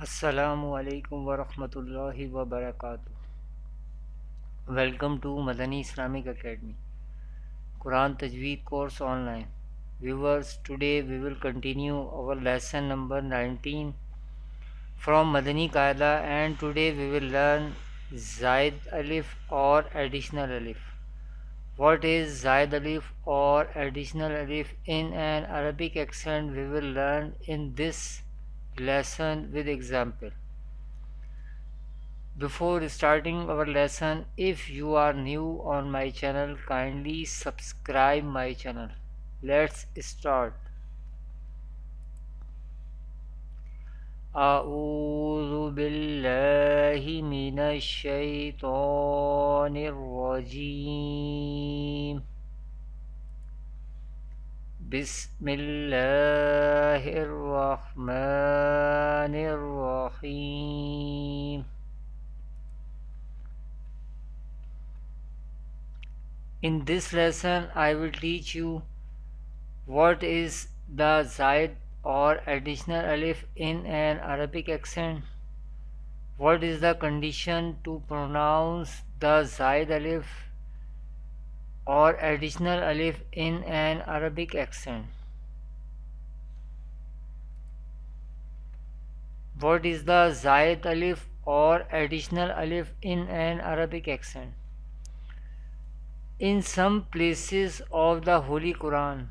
Assalamu alaikum wa rahmatullahi wa barakatuh. Welcome to Madani Islamic Academy, Quran Tajweed course online. Viewers, today we will continue our lesson number 19 from Madani Qaida, and today we will learn Zaid Alif or additional Alif. What is Zaid Alif or additional Alif in an Arabic accent? We will learn in this lesson with example. Before starting our lesson, if you are new on my channel, kindly subscribe my channel. Let's start. أعوذ بالله من الشيطان الرجيم بسم الله الرحمن الرحيم. In this lesson, I will teach you what is the Zaid or additional alif in an Arabic accent. What is the condition to pronounce the Zaid alif or additional alif in an Arabic accent? What is the Zaid alif or additional alif in an Arabic accent? In some places of the Holy Quran,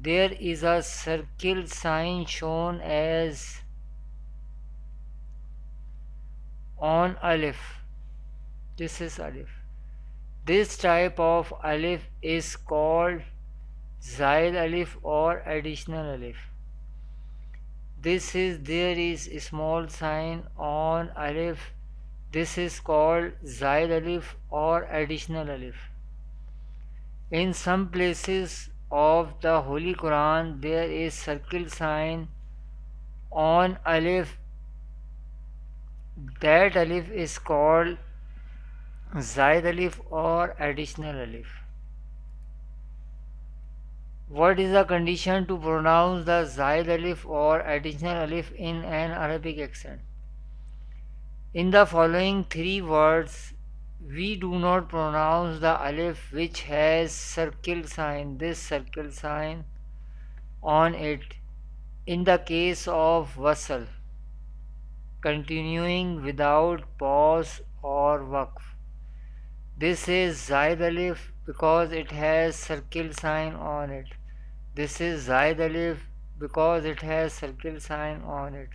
there is a circle sign shown as on alif. This is alif. This type of alif is called Zaid alif or additional alif. There is a small sign on alif. This is called Zaid alif or additional alif. In some places of the Holy Quran, there is circle sign on alif. That alif is called Zaid alif or additional alif. What is the condition to pronounce the Zaid alif or additional alif in an Arabic accent? In the following three words, we do not pronounce the alif which has circle sign, this circle sign on it. In the case of wasl, continuing without pause or waqf, this is Zaid alif because it has circle sign on it. This is Zaid alif because it has circle sign on it.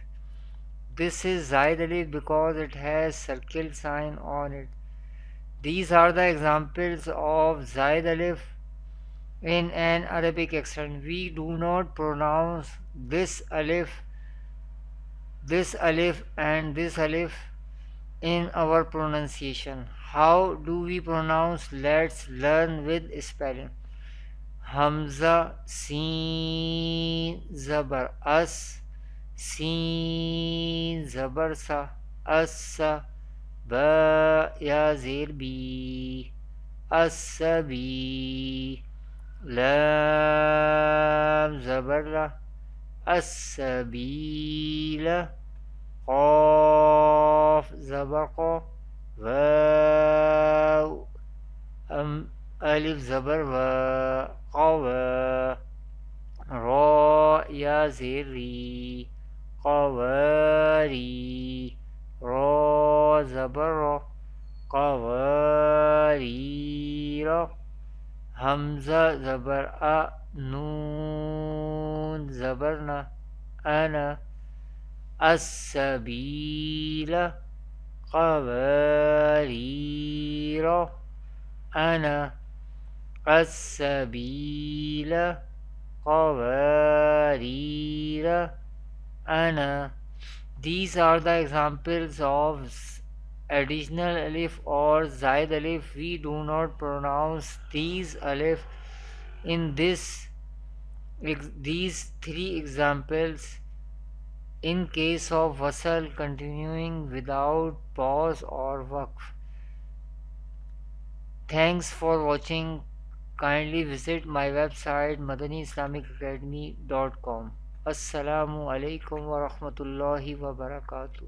This is Zaid alif because it has circle sign on it. These are the examples of Zaid alif in an Arabic accent. We do not pronounce this alif and this alif in our pronunciation. How do we pronounce? Let's learn with spelling. Hamza, Seen, Zabar, As, Seen, Zabar, Sa, Assa, Ba, Ya, Zir, Bi, Assabi, Lam, Zabar, La, Assabila, Qaf, Zabar, Qa, Waw, Alif, Zabar, Wa, Qawa, Ra, Ya, Ziri, Qawari, Ra, Zabar, Ra, Qawarira, Hamza, Zabar, A, Noon, Zabarna, Ana, As-Sabila, Qawarira, Ana, As-Sabila, Qawarira, Ana. These are the examples of additional alif or Zaid alif. We do not pronounce these alif in these three examples. In case of wasl, continuing without pause or waqf. Thanks for watching. Kindly visit my website madaniislamicacademy.com. अस्सलामु अलैकुम व रहमतुल्लाहि व बरकातुहू।